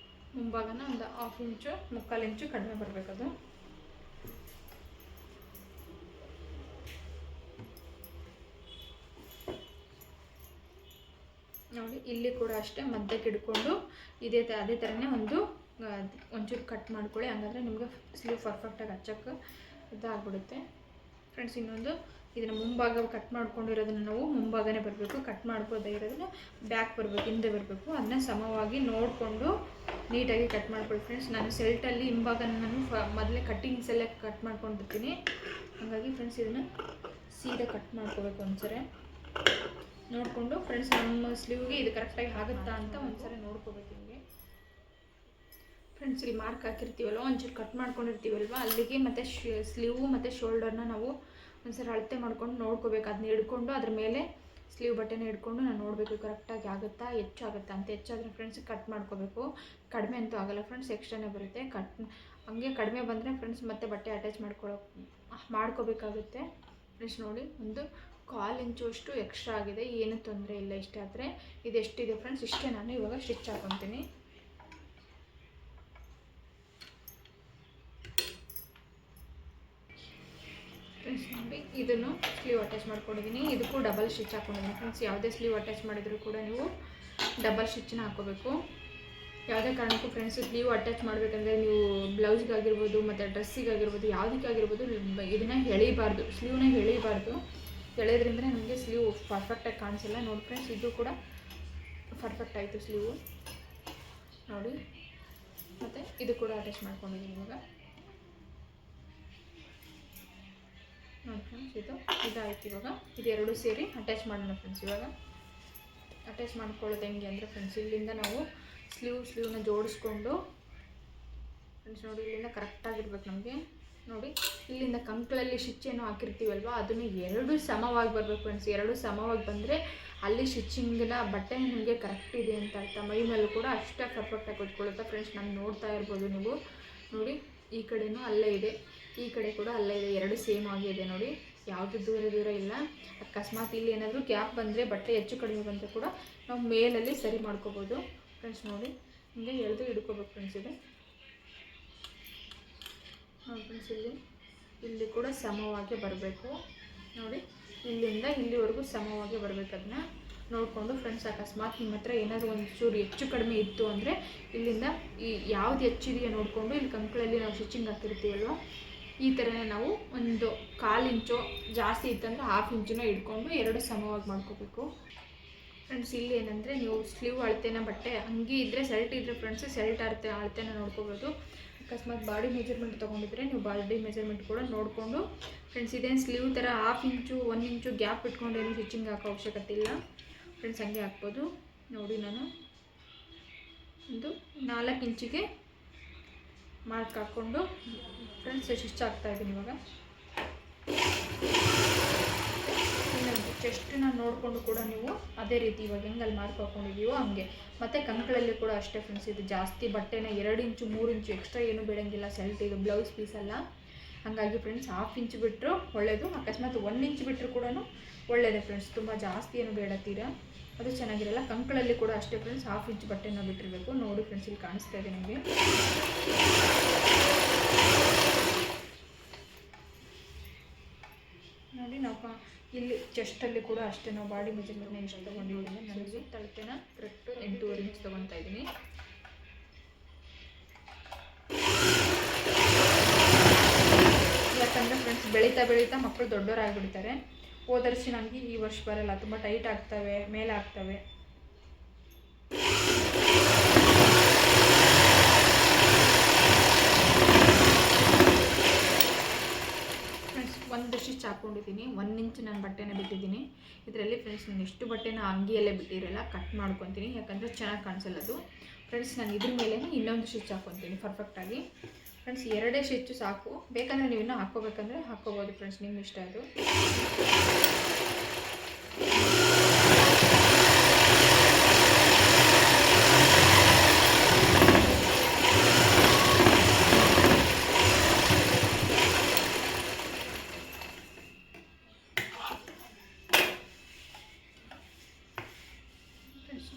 ಮುಂಭಾಗನ ಒಂದು 1/2 ಇಂಚು 3/4 ಇಂಚು ಕಡಿಮೆ ಬರಬೇಕದು. ನೋಡಿ ಇಲ್ಲಿ ಕೂಡ ಅಷ್ಟೇ ಮಧ್ಯಕ್ಕೆ ಹಿಡ್ಕೊಂಡು ಅದೇ ಥರನೇ ಒಂದು ಒಂಚೂರು ಕಟ್ ಮಾಡ್ಕೊಳ್ಳಿ, ಹಂಗಾದ್ರೆ ನಿಮಗೆ ಸ್ಲೀವ್ ಪರ್ಫೆಕ್ಟಾಗಿ ಹಚ್ಚಕ್ಕೆ ಇದಾಗ್ಬಿಡುತ್ತೆ ಫ್ರೆಂಡ್ಸ್. ಇನ್ನೊಂದು ಇದನ್ನು ಮುಂಭಾಗ ಕಟ್ ಮಾಡ್ಕೊಂಡಿರೋದನ್ನು ನಾವು ಮುಂಭಾಗನೇ ಬರಬೇಕು, ಕಟ್ ಮಾಡ್ಕೋದೇ ಇರೋದನ್ನು ಬ್ಯಾಕ್ ಬರಬೇಕು, ಹಿಂದೆ ಬರಬೇಕು. ಅದನ್ನ ಸಮವಾಗಿ ನೋಡಿಕೊಂಡು ನೀಟಾಗಿ ಕಟ್ ಮಾಡ್ಕೊಳ್ಳಿ ಫ್ರೆಂಡ್ಸ್. ನಾನು ಸೆಲ್ಟಲ್ಲಿ ಹಿಂಭಾಗ ನಾನು ಮೊದಲೇ ಕಟ್ಟಿಂಗ್ಸ್ ಎಲ್ಲ ಕಟ್ ಮಾಡ್ಕೊಂಡಿರ್ತೀನಿ, ಹಾಗಾಗಿ ಫ್ರೆಂಡ್ಸ್ ಇದನ್ನು ಸೀದಾ ಕಟ್ ಮಾಡ್ಕೋಬೇಕು ಒಂದ್ಸರಿ ನೋಡಿಕೊಂಡು ಫ್ರೆಂಡ್ಸ್. ನಮ್ಮ ಸ್ಲೀವ್ಗೆ ಇದು ಕರೆಕ್ಟಾಗಿ ಆಗುತ್ತಾ ಅಂತ ಒಂದ್ಸರಿ ನೋಡ್ಕೋಬೇಕು ನಿಮಗೆ ಫ್ರೆಂಡ್ಸ್. ಇಲ್ಲಿ ಮಾರ್ಕ್ ಹಾಕಿರ್ತೀವಲ್ವ, ಒಂಚೂರು ಕಟ್ ಮಾಡ್ಕೊಂಡಿರ್ತೀವಲ್ವ, ಅಲ್ಲಿಗೆ ಮತ್ತು ಸ್ಲೀವು ಮತ್ತು ಶೋಲ್ಡರ್ನ ನಾವು ಒಂದ್ಸರಿ ಅಳತೆ ಮಾಡ್ಕೊಂಡು ನೋಡ್ಕೋಬೇಕು. ಅದನ್ನ ಹಿಡ್ಕೊಂಡು ಅದ್ರ ಮೇಲೆ ಸ್ಲೀವ್ ಬಟ್ಟೆನ ಹಿಡ್ಕೊಂಡು ನಾನು ನೋಡಬೇಕು ಕರೆಕ್ಟಾಗಿ ಆಗುತ್ತಾ, ಹೆಚ್ಚಾಗುತ್ತಾ ಅಂತ. ಹೆಚ್ಚಾದರೆ ಫ್ರೆಂಡ್ಸ್ ಕಟ್ ಮಾಡ್ಕೋಬೇಕು, ಕಡಿಮೆ ಅಂತೂ ಆಗೋಲ್ಲ ಫ್ರೆಂಡ್ಸ್, ಎಕ್ಸ್ಟ್ರಾನೇ ಬರುತ್ತೆ. ಹಂಗೆ ಕಡಿಮೆ ಬಂದರೆ ಫ್ರೆಂಡ್ಸ್ ಮತ್ತೆ ಬಟ್ಟೆ ಅಟ್ಯಾಚ್ ಮಾಡ್ಕೋಬೇಕಾಗುತ್ತೆ ಫ್ರೆಂಡ್ಸ್. ನೋಡಿ, ಒಂದು 1/4 ಇಂಚು ಅಷ್ಟು ಎಕ್ಸ್ಟ್ರಾ ಆಗಿದೆ, ಏನೂ ತೊಂದರೆ ಇಲ್ಲ. ಇಷ್ಟ ಆದರೆ ಇದೆಷ್ಟಿದೆ ಫ್ರೆಂಡ್ಸ್, ಇಷ್ಟೇ. ನಾನು ಇವಾಗ ಸ್ಟಿಚ್ ಹಾಕೊತೀನಿ ಫ್ರೆಂಡ್ಸ್. ನೋಡಿ, ಇದನ್ನು ಸ್ಲೀವ್ ಅಟ್ಯಾಚ್ ಮಾಡ್ಕೊಂಡಿದ್ದೀನಿ, ಇದಕ್ಕೂ ಡಬಲ್ ಸ್ಟಿಚ್ ಹಾಕ್ಕೊಂಡಿದ್ದೀನಿ ಫ್ರೆಂಡ್ಸ್. ಯಾವುದೇ ಸ್ಲೀವ್ ಅಟ್ಯಾಚ್ ಮಾಡಿದರೂ ಕೂಡ ನೀವು ಡಬಲ್ ಸ್ಟಿಚ್ಚನ್ನ ಹಾಕ್ಕೋಬೇಕು. ಯಾವುದೇ ಕಾರಣಕ್ಕೂ ಫ್ರೆಂಡ್ಸ್ ಸ್ಲೀವ್ ಅಟ್ಯಾಚ್ ಮಾಡಬೇಕಂದ್ರೆ ನೀವು ಬ್ಲೌಸ್ಗಾಗಿರ್ಬೋದು ಮತ್ತು ಡ್ರೆಸ್ಸಿಗಾಗಿರ್ಬೋದು ಯಾವುದಕ್ಕಾಗಿರ್ಬೋದು ಇದನ್ನು ಎಳೀಬಾರ್ದು, ಸ್ಲೀವ್ನ ಎಳೀಬಾರ್ದು. ಎಳೆಯೋದ್ರಿಂದ ನಮಗೆ ಸ್ಲೀವ್ ಪರ್ಫೆಕ್ಟಾಗಿ ಕಾಣಿಸಲ್ಲ. ನೋಡಿ ಫ್ರೆಂಡ್ಸ್, ಇದು ಕೂಡ ಪರ್ಫೆಕ್ಟ್ ಆಯಿತು ಸ್ಲೀವು ನೋಡಿ. ಮತ್ತು ಇದು ಕೂಡ ಅಟ್ಯಾಚ್ ಮಾಡ್ಕೊಂಡಿದ್ದೀನಿ ಇವಾಗ ನೋಡಿ ಫ್ರೆಂಡ್ಸ್. ಇದಾಯಿತು. ಇವಾಗ ಇದೆರಡು ಸೇರಿ ಅಟ್ಯಾಚ್ ಮಾಡೋಣ ಫ್ರೆಂಡ್ಸ್. ಇವಾಗ ಅಟ್ಯಾಚ್ ಮಾಡ್ಕೊಳ್ಳೋದು ಹೆಂಗೆ ಅಂದರೆ ಫ್ರೆಂಡ್ಸ್, ಇಲ್ಲಿಂದ ನಾವು ಸ್ಲೀವ್ನ ಜೋಡಿಸ್ಕೊಂಡು ಫ್ರೆಂಡ್ಸ್ ನೋಡಿ, ಇಲ್ಲಿಂದ ಕರೆಕ್ಟಾಗಿರ್ಬೇಕು ನಮಗೆ. ನೋಡಿ, ಇಲ್ಲಿಂದ ಕಂಕ್ಳಲ್ಲಿ ಸ್ಟಿಚ್ಚೇನೋ ಹಾಕಿರ್ತೀವಲ್ವ, ಅದನ್ನು ಎರಡು ಸಮವಾಗಿ ಬರಬೇಕು ಫ್ರೆಂಡ್ಸ್. ಎರಡು ಸಮವಾಗಿ ಬಂದರೆ ಅಲ್ಲಿ ಸ್ಟಿಚ್ಚಿಂಗಿನ ಬಟ್ಟೆ ನಿಮಗೆ ಕರೆಕ್ಟ್ ಇದೆ ಅಂತ ಅರ್ಥ. ಮೈ ಮೇಲೂ ಕೂಡ ಅಷ್ಟೇ ಪರ್ಫೆಕ್ಟಾಗಿ ಕೂತ್ಕೊಳ್ಳುತ್ತೆ ಫ್ರೆಂಡ್ಸ್. ನಾನು ನೋಡ್ತಾ ಇರ್ಬೋದು ನೀವು ನೋಡಿ, ಈ ಕಡೆಯೂ ಅಲ್ಲೇ ಇದೆ, ಈ ಕಡೆ ಕೂಡ ಅಲ್ಲೇ ಇದೆ, ಎರಡು ಸೇಮ್ ಆಗಿದೆ ನೋಡಿ, ಯಾವುದು ದೂರ ಇಲ್ಲ. ಅಕಸ್ಮಾತ್ ಇಲ್ಲಿ ಏನಾದರೂ ಗ್ಯಾಪ್ ಬಂದರೆ, ಬಟ್ಟೆ ಹೆಚ್ಚು ಕಡಿಮೆ ಬಂದರೆ ಕೂಡ ನಾವು ಮೇಲಲ್ಲಿ ಸರಿ ಮಾಡ್ಕೋಬೋದು ಫ್ರೆಂಡ್ಸ್. ನೋಡಿ, ಹಿಂಗೆ ಎಳೆದು ಹಿಡ್ಕೋಬೇಕು ಫ್ರೆಂಡ್ಸ್. ಇದು ನೋಡಿ ಫ್ರೆಂಡ್ಸ್, ಇಲ್ಲಿ ಕೂಡ ಸಮವಾಗಿ ಬರಬೇಕು ನೋಡಿ, ಇಲ್ಲಿಂದ ಇಲ್ಲಿವರೆಗೂ ಸಮವಾಗಿ ಬರಬೇಕು. ಅದನ್ನ ನೋಡಿಕೊಂಡು ಫ್ರೆಂಡ್ಸ್, ಅಕಸ್ಮಾತ್ ನಿಮ್ಮ ಹತ್ರ ಏನಾದರೂ ಒಂಚೂರು ಹೆಚ್ಚು ಕಡಿಮೆ ಇತ್ತು ಅಂದರೆ ಇಲ್ಲಿಂದ ಈ ಯಾವುದು ಹೆಚ್ಚಿದೆಯೋ ನೋಡಿಕೊಂಡು, ಇಲ್ಲಿ ಕಂಕ್ಳಲ್ಲಿ ನಾವು ಸ್ಟಿಚಿಂಗ್ ಹಾಕಿರ್ತೀವಲ್ವ, ಈ ಥರನೇ ನಾವು ಒಂದು 1/4 ಇಂಚು ಜಾಸ್ತಿ ಇತ್ತಂದರೆ 1/2 ಇಂಚನ್ನ ಇಟ್ಕೊಂಡು ಎರಡು ಸಮವಾಗಿ ಮಾಡ್ಕೋಬೇಕು ಫ್ರೆಂಡ್ಸ್. ಇಲ್ಲಿ ಏನಂದರೆ ನೀವು ಸ್ಲೀವ್ ಅಳತೆನ ಬಟ್ಟೆ ಹಂಗೆ ಇದ್ದರೆ ಸೆಲ್ಟ್ ಇದ್ದರೆ ಫ್ರೆಂಡ್ಸ್, ಸೆಲ್ಟ್ ಅಳತೆನ ನೋಡ್ಕೋಬೋದು. ಅಕಸ್ಮಾತ್ ಬಾಡಿ ಮೆಜರ್ಮೆಂಟ್ ತೊಗೊಂಡಿದ್ರೆ ನೀವು ಬಾಡಿ ಮೆಜರ್ಮೆಂಟ್ ಕೂಡ ನೋಡಿಕೊಂಡು ಫ್ರೆಂಡ್ಸ್. ಇದೇನು ಸ್ಲೀವ್ ಥರ 1/2 ಇಂಚು 1 ಇಂಚು ಗ್ಯಾಪ್ ಇಟ್ಕೊಂಡು ಏನು ಸ್ಟಿಚಿಂಗ್ ಹಾಕೋ ಅವಶ್ಯಕತೆ ಇಲ್ಲ ಫ್ರೆಂಡ್ಸ್, ಹಂಗೆ ಹಾಕ್ಬೋದು ನೋಡಿ. ನಾನು ಒಂದು 4 ಇಂಚಿಗೆ ಮಾರ್ಕ್ ಹಾಕ್ಕೊಂಡು ಫ್ರೆಂಡ್ಸ್ ಸ್ಟಿಚ್ ಹಾಕ್ತಾಯಿದ್ದೀನಿ ಇವಾಗ. ಇನ್ನೊಂದು ಚೆಸ್ಟನ್ನ ನೋಡಿಕೊಂಡು ಕೂಡ ನೀವು ಅದೇ ರೀತಿ ಇವಾಗ ಹೆಂಗೆ ಅಲ್ಲಿ ಮಾರ್ಕ್ ಹಾಕ್ಕೊಂಡಿದ್ದೀವೋ ಹಂಗೆ. ಮತ್ತು ಕಂಕ್ಳಲ್ಲಿ ಕೂಡ ಅಷ್ಟೇ ಫ್ರೆಂಡ್ಸ್, ಇದು ಜಾಸ್ತಿ ಬಟ್ಟೆನ 2 ಇಂಚು 3 ಇಂಚು ಎಕ್ಸ್ಟ್ರಾ ಏನೂ ಬೇಡಂಗಿಲ್ಲ. ಸೆಲ್ಟ್ ಇದು ಬ್ಲೌಸ್ ಪೀಸ್ ಅಲ್ಲ, ಹಾಗಾಗಿ ಫ್ರೆಂಡ್ಸ್ 1/2 ಇಂಚು ಬಿಟ್ಟರು ಒಳ್ಳೆಯದು. ಅಕಸ್ಮಾತ್ 1 ಇಂಚು ಬಿಟ್ಟರು ಕೂಡ ಒಳ್ಳೆಯದೇ ಫ್ರೆಂಡ್ಸ್, ತುಂಬ ಜಾಸ್ತಿ ಏನು ಬೇಡ ತೀರಾ, ಅದು ಚೆನ್ನಾಗಿರಲ್ಲ. ಕಂಕ್ಳಲ್ಲಿ ಕೂಡ ಅಷ್ಟೇ ಫ್ರೆಂಡ್ಸ್, 1/2 ಇಂಚು ಬಟ್ಟೆನ ಬಿಟ್ಟಿರಬೇಕು ನೋಡಿ ಫ್ರೆಂಡ್ಸ್. ಇಲ್ಲಿ ಕಾಣಿಸ್ತಾ ಇದೆ ನಿಮಗೆ ನೋಡಿ. ನಾವು ಇಲ್ಲಿ ಚೆಸ್ಟಲ್ಲಿ ಕೂಡ ಅಷ್ಟೇ ನಾವು ಬಾಡಿ ಮೆಜರ್ಮೆಂಟ್ನ ಎಷ್ಟು ತೊಗೊಂಡಿದ್ದೀನಿ, ನನಗೆ ತಳತೆನ ಕರೆಕ್ಟು 8.5 ಇಂಚ್ ತೊಗೊತಾ ಇದ್ದೀನಿ. ಯಾಕಂದರೆ ಫ್ರೆಂಡ್ಸ್ ಬೆಳೀತಾ ಮಕ್ಕಳು ದೊಡ್ಡವರಾಗಿಬಿಡ್ತಾರೆ. ಹೋದ ವರ್ಷ ನನಗೆ ಈ ವರ್ಷ ಬರಲ್ಲ, ತುಂಬ ಟೈಟ್ ಆಗ್ತವೆ, ಮೇಲೆ ಆಗ್ತವೆ. ಫ್ರೆಂಡ್ಸ್ ಒಂದು ಸ್ಟಿಚ್ ಹಾಕ್ಕೊಂಡಿದ್ದೀನಿ, 1 ಇಂಚ್ ನಾನು ಬಟ್ಟೆನ ಬಿಟ್ಟಿದ್ದೀನಿ. ಇದರಲ್ಲಿ ಫ್ರೆಂಡ್ಸ್ ನಾನು ಎಷ್ಟು ಬಟ್ಟೆನ ಅಂಗಿಯಲ್ಲೇ ಬಿಟ್ಟಿರಲ್ಲ, ಕಟ್ ಮಾಡ್ಕೊತೀನಿ, ಯಾಕಂದರೆ ಚೆನ್ನಾಗಿ ಕಾಣಿಸಲ್ಲ ಅದು ಫ್ರೆಂಡ್ಸ್. ನಾನು ಇದ್ರ ಮೇಲೆ ಇನ್ನೊಂದು ಸ್ಟಿಚ್ ಹಾಕ್ಕೊತೀನಿ ಪರ್ಫೆಕ್ಟಾಗಿ ಫ್ರೆಂಡ್ಸ್. 2 ಸ್ಟಿಚ್ಚು ಸಾಕು, ಬೇಕಂದರೆ ನೀವು ಇನ್ನೂ ಹಾಕ್ಕೋಬೇಕಂದ್ರೆ ಹಾಕ್ಕೋಬೋದು ಫ್ರೆಂಡ್ಸ್, ನಿಮ್ಮ ಇಷ್ಟ ಅದು.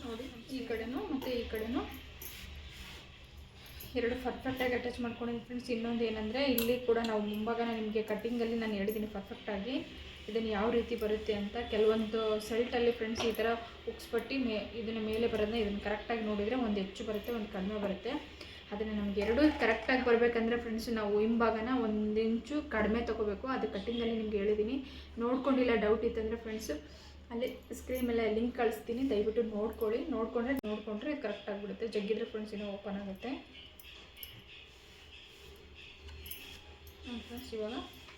ನೋಡಿ, ಈ ಕಡೆನೂ ಮತ್ತು ಈ ಕಡೆನೂ ಎರಡು ಪರ್ಫೆಕ್ಟಾಗಿ ಅಟ್ಯಾಚ್ ಮಾಡ್ಕೊಂಡಿದ್ದೀನಿ ಫ್ರೆಂಡ್ಸ್. ಇನ್ನೊಂದು ಏನಂದರೆ ಇಲ್ಲಿ ಕೂಡ ನಾವು ಮುಂಭಾಗನ ನಿಮಗೆ ಕಟ್ಟಿಂಗಲ್ಲಿ ನಾನು ಹೇಳಿದ್ದೀನಿ ಪರ್ಫೆಕ್ಟಾಗಿ ಇದನ್ನು ಯಾವ ರೀತಿ ಬರುತ್ತೆ ಅಂತ. ಕೆಲವೊಂದು ಸೆಲ್ಟಲ್ಲಿ ಫ್ರೆಂಡ್ಸ್ ಈ ಥರ ಉಕ್ಸ್ಪಟ್ಟಿ ಇದನ್ನು ಮೇಲೆ ಬರೋದನ್ನ ಇದನ್ನು ಕರೆಕ್ಟಾಗಿ ನೋಡಿದರೆ ಒಂದು ಹೆಚ್ಚು ಬರುತ್ತೆ, ಒಂದು ಕಡಿಮೆ ಬರುತ್ತೆ. ಅದನ್ನು ನಮಗೆ ಎರಡೂ ಕರೆಕ್ಟಾಗಿ ಬರಬೇಕಂದ್ರೆ ಫ್ರೆಂಡ್ಸ್ ನಾವು ಹಿಂಭಾಗನ 1 ಇಂಚು ಕಡಿಮೆ ತೊಗೋಬೇಕು. ಅದು ಕಟ್ಟಿಂಗಲ್ಲಿ ನಿಮ್ಗೆ ಹೇಳಿದ್ದೀನಿ. ನೋಡ್ಕೊಂಡಿಲ್ಲ ಡೌಟ್ ಇತ್ತಂದರೆ ಫ್ರೆಂಡ್ಸು ಅಲ್ಲಿ ಸ್ಕ್ರೀನ್ ಮೇಲೆ ಲಿಂಕ್ ಕಳಿಸ್ತೀನಿ, ದಯವಿಟ್ಟು ನೋಡಿಕೊಂಡ್ರೆ ಕರೆಕ್ಟಾಗಿಬಿಡುತ್ತೆ. ಜಗ್ಗಿದ್ರೆ ಫ್ರೆಂಡ್ಸ್ ಇನ್ನೂ ಓಪನ್ ಆಗುತ್ತೆ. ಫ್ರೆಂಡ್ಸ್ ಇವಾಗ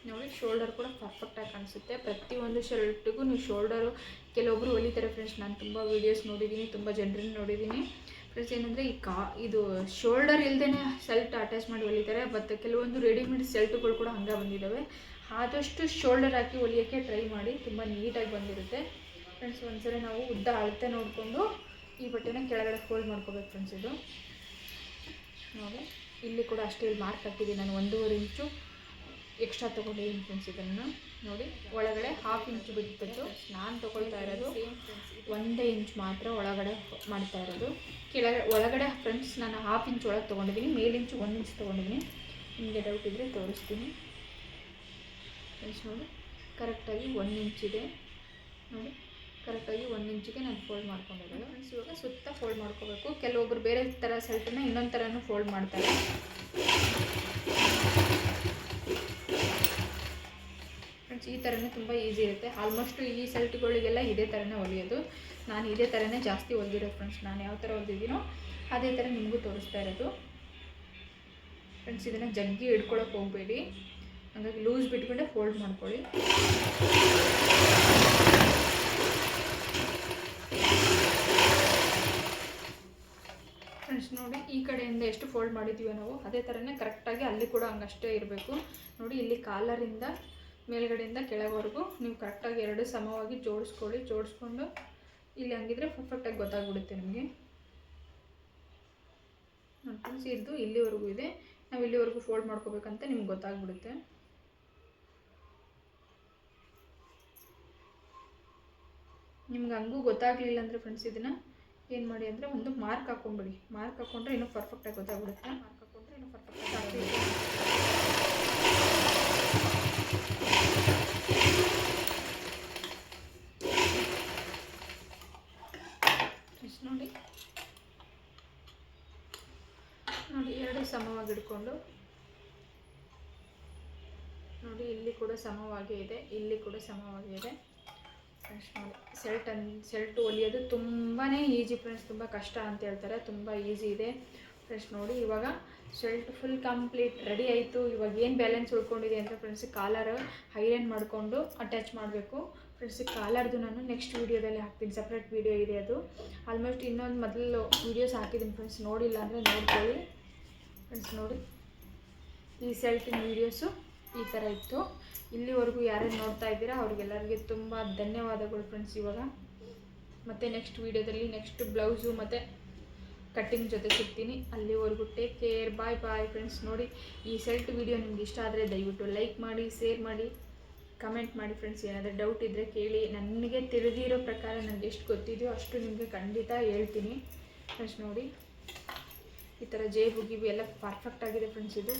ನೋಡಿ ಶೋಲ್ಡರ್ ಕೂಡ ಪರ್ಫೆಕ್ಟಾಗಿ ಕಾಣಿಸುತ್ತೆ. ಪ್ರತಿಯೊಂದು ಶರ್ಟಿಗೂ ನೀವು ಶೋಲ್ಡರು ಕೆಲವೊಬ್ಬರು ಹೊಲಿತಾರೆ ಫ್ರೆಂಡ್ಸ್. ನಾನು ತುಂಬ ವೀಡಿಯೋಸ್ ನೋಡಿದ್ದೀನಿ, ತುಂಬ ಜನರನ್ನು ನೋಡಿದ್ದೀನಿ ಫ್ರೆಂಡ್ಸ್. ಏನಂದರೆ ಇದು ಶೋಲ್ಡರ್ ಇಲ್ಲದೇ ಸೆಲ್ಟ್ ಅಟ್ಯಾಚ್ ಮಾಡಿ ಹೊಲಿತಾರೆ. ಬಟ್ ಕೆಲವೊಂದು ರೆಡಿಮೇಡ್ ಸೆಲ್ಟುಗಳು ಕೂಡ ಹಂಗೆ ಬಂದಿದ್ದಾವೆ. ಆದಷ್ಟು ಶೋಲ್ಡರ್ ಹಾಕಿ ಹೊಲಿಯೋಕ್ಕೆ ಟ್ರೈ ಮಾಡಿ, ತುಂಬ ನೀಟಾಗಿ ಬಂದಿರುತ್ತೆ ಫ್ರೆಂಡ್ಸ್. ಒಂದ್ಸರಿ ನಾವು ಉದ್ದ ಅಳತೆ ನೋಡಿಕೊಂಡು ಈ ಬಟ್ಟೆನ ಕೆಳಗಡೆ ಫೋಲ್ಡ್ ಮಾಡ್ಕೋಬೇಕು ಫ್ರೆಂಡ್ಸ್. ಇದು ನೋಡಿ ಇಲ್ಲಿ ಕೂಡ ಅಷ್ಟೇ ಮಾರ್ಕ್ ಹಾಕಿದ್ದೀನಿ ನಾನು, 1.5 ಇಂಚು ಎಕ್ಸ್ಟ್ರಾ ತೊಗೊಂಡಿದ್ದೀನಿ ಫ್ರೆಂಡ್ಸ್. ಇದನ್ನು ನೋಡಿ ಒಳಗಡೆ 1/2 ಇಂಚು ಬಿಟ್ಟಿದ್ದು. ನಾನು ತೊಗೊಳ್ತಾ ಇರೋದು 1 ಇಂಚ್ ಮಾತ್ರ ಒಳಗಡೆ ಮಾಡ್ತಾ ಇರೋದು. ಒಳಗಡೆ ಫ್ರೆಂಡ್ಸ್ ನಾನು 1/2 ಇಂಚ್ ಒಳಗೆ ತೊಗೊಂಡಿದ್ದೀನಿ, ಮೇಲಿಂಚು 1 ಇಂಚ್ ತೊಗೊಂಡಿದ್ದೀನಿ. ನಿಮಗೆ ಡೌಟ್ ಇದ್ದರೆ ತೋರಿಸ್ತೀನಿ ಫ್ರೆಂಡ್ಸ್. ನೋಡಿ ಕರೆಕ್ಟಾಗಿ 1 ಇಂಚ್ ಇದೆ ನೋಡಿ, ಕರೆಕ್ಟಾಗಿ 1 ಇಂಚಿಗೆ ನಾನು ಫೋಲ್ಡ್ ಮಾಡ್ಕೊಂಡಿರೋದು ಫ್ರೆಂಡ್ಸ್. ಇವಾಗ ಸುತ್ತ ಫೋಲ್ಡ್ ಮಾಡ್ಕೋಬೇಕು. ಕೆಲವೊಬ್ಬರು ಬೇರೆ ಥರ ಸೆಲ್ಟನ್ನ ಇನ್ನೊಂದು ಥರನೂ ಫೋಲ್ಡ್ ಮಾಡ್ತಾರೆ ಫ್ರೆಂಡ್ಸ್. ಈ ಥರನೇ ತುಂಬ ಈಸಿ ಇರುತ್ತೆ. ಆಲ್ಮೋಸ್ಟು ಈ ಸೆಲ್ಟ್ಗಳಿಗೆಲ್ಲ ಇದೇ ಥರನೇ ಹೊಲಿಯೋದು. ನಾನು ಇದೇ ಥರನೇ ಜಾಸ್ತಿ ಹೊಲಿದಿರೋದು ಫ್ರೆಂಡ್ಸ್. ನಾನು ಯಾವ ಥರ ಹೊಲಿದಿದ್ದೀನೋ ಅದೇ ಥರ ನಿಮಗೂ ತೋರಿಸ್ತಾ ಇರೋದು ಫ್ರೆಂಡ್ಸ್. ಇದನ್ನು ಜಗ್ಗಿ ಹಿಡ್ಕೊಳಕ್ಕೆ ಹೋಗಬೇಡಿ, ಹಾಗಾಗಿ ಲೂಸ್ ಬಿಟ್ಕೊಂಡೆ ಫೋಲ್ಡ್ ಮಾಡ್ಕೊಳ್ಳಿ. ಫ್ರೆಂಡ್ಸ್ ನೋಡಿ ಈ ಕಡೆಯಿಂದ ಎಷ್ಟು ಫೋಲ್ಡ್ ಮಾಡಿದ್ದೀವೋ ನಾವು ಅದೇ ಥರನೇ ಕರೆಕ್ಟಾಗಿ ಅಲ್ಲಿ ಕೂಡ ಹಂಗಷ್ಟೇ ಇರಬೇಕು ನೋಡಿ. ಇಲ್ಲಿ ಕಾಲರಿಂದ ಮೇಲ್ಗಡೆಯಿಂದ ಕೆಳಗವರೆಗೂ ನೀವು ಕರೆಕ್ಟಾಗಿ 2 ಸಮವಾಗಿ ಜೋಡಿಸ್ಕೊಂಡು ಇಲ್ಲಿ ಹಂಗಿದ್ರೆ ಪರ್ಫೆಕ್ಟಾಗಿ ಗೊತ್ತಾಗ್ಬಿಡುತ್ತೆ ನಿಮಗೆ. ಫ್ರೆಂಡ್ಸ್ ಇದು ಇಲ್ಲಿವರೆಗೂ ಇದೆ, ನಾವು ಇಲ್ಲಿವರೆಗೂ ಫೋಲ್ಡ್ ಮಾಡ್ಕೋಬೇಕಂತ ನಿಮ್ಗೆ ಗೊತ್ತಾಗ್ಬಿಡುತ್ತೆ. ನಿಮ್ಗೆ ಹಂಗೂ ಗೊತ್ತಾಗಲಿಲ್ಲ ಅಂದರೆ ಫ್ರೆಂಡ್ಸ್ ಇದನ್ನು ಏನು ಮಾಡಿ ಅಂದರೆ ಒಂದು ಮಾರ್ಕ್ ಹಾಕ್ಕೊಂಬಿಡಿ. ಮಾರ್ಕ್ ಹಾಕ್ಕೊಂಡ್ರೆ ಇನ್ನೂ ಪರ್ಫೆಕ್ಟಾಗಿ ಗೊತ್ತಾಗ್ಬಿಡುತ್ತೆ. ಮಾರ್ಕ್ ಹಾಕ್ಕೊಂಡ್ರೆ ಇನ್ನೂ ಪರ್ಫೆಕ್ಟಾಗಿ ಆಗ್ತದೆ. ನೋಡಿ ನೋಡಿ 2 ಸಮವಾಗಿ ಹಿಡ್ಕೊಂಡು ನೋಡಿ ಇಲ್ಲಿ ಕೂಡ ಸಮವಾಗೇ ಇದೆ, ಇಲ್ಲಿ ಕೂಡ ಸಮವಾಗೇ ಇದೆ ಫ್ರೆಂಡ್ಸ್. ನೋಡಿ ಸೆಲ್ಟ್ ಹೊಲಿಯೋದು ತುಂಬಾ ಈಸಿ ಫ್ರೆಂಡ್ಸ್. ತುಂಬ ಕಷ್ಟ ಅಂತ ಹೇಳ್ತಾರೆ, ತುಂಬ ಈಸಿ ಇದೆ ಫ್ರೆಂಡ್ಸ್. ನೋಡಿ ಇವಾಗ ಶರ್ಟ್ ಫುಲ್ ಕಂಪ್ಲೀಟ್ ರೆಡಿ ಆಯಿತು. ಇವಾಗ ಏನು ಬ್ಯಾಲೆನ್ಸ್ ಉಳ್ಕೊಂಡಿದೆ ಅಂತ ಫ್ರೆಂಡ್ಸ್, ಕಾಲರ್ ಐರನ್ ಮಾಡಿಕೊಂಡು ಅಟ್ಯಾಚ್ ಮಾಡಬೇಕು ಫ್ರೆಂಡ್ಸ್. ಕಾಲರ್ದು ನಾನು ನೆಕ್ಸ್ಟ್ ವೀಡಿಯೋದಲ್ಲಿ ಹಾಕ್ತೀನಿ, ಸಪ್ರೇಟ್ ವೀಡಿಯೋ ಇದೆ ಅದು. ಆಲ್ಮೋಸ್ಟ್ ಇನ್ನೊಂದು ಮೊದಲು ವೀಡಿಯೋಸ್ ಹಾಕಿದ್ದೀನಿ ಫ್ರೆಂಡ್ಸ್, ನೋಡಿಲ್ಲ ಅಂದರೆ ನೋಡ್ಕೊಳ್ಳಿ ಫ್ರೆಂಡ್ಸ್. ನೋಡಿ ಈ ಸೆಲ್ಟಿನ ವೀಡಿಯೋಸು ಈ ಥರ ಇತ್ತು. ಇಲ್ಲಿವರೆಗೂ ಯಾರ್ಯಾರು ನೋಡ್ತಾ ಇದ್ದೀರಾ ಅವ್ರಿಗೆಲ್ಲರಿಗೆ ತುಂಬ ಧನ್ಯವಾದಗಳು ಫ್ರೆಂಡ್ಸ್. ಇವಾಗ ಮತ್ತು ನೆಕ್ಸ್ಟ್ ವೀಡಿಯೋದಲ್ಲಿ ನೆಕ್ಸ್ಟ್ ಬ್ಲೌಸು ಮತ್ತು ಕಟ್ಟಿಂಗ್ ಜೊತೆ ಸಿಗ್ತೀನಿ. ಅಲ್ಲಿವರೆಗೂ ಟೇಕ್ ಕೇರ್, ಬಾಯ್ ಫ್ರೆಂಡ್ಸ್. ನೋಡಿ ಈ ಸೆಲ್ಟ್ ವೀಡಿಯೋ ನಿಮ್ಗೆ ಇಷ್ಟ ಆದರೆ ದಯವಿಟ್ಟು ಲೈಕ್ ಮಾಡಿ, ಶೇರ್ ಮಾಡಿ, ಕಮೆಂಟ್ ಮಾಡಿ ಫ್ರೆಂಡ್ಸ್. ಏನಾದರೂ ಡೌಟ್ ಇದ್ದರೆ ಕೇಳಿ. ನನಗೆ ತಿಳಿದಿರೋ ಪ್ರಕಾರ ನನಗೆ ಎಷ್ಟು ಗೊತ್ತಿದೆಯೋ ಅಷ್ಟು ನಿಮಗೆ ಖಂಡಿತ ಹೇಳ್ತೀನಿ ಫ್ರೆಂಡ್ಸ್. ನೋಡಿ ಈ ಥರ ಜೇಬು ಗಿಬು ಎಲ್ಲ ಪರ್ಫೆಕ್ಟ್ ಆಗಿದೆ ಫ್ರೆಂಡ್ಸ್. ಇದು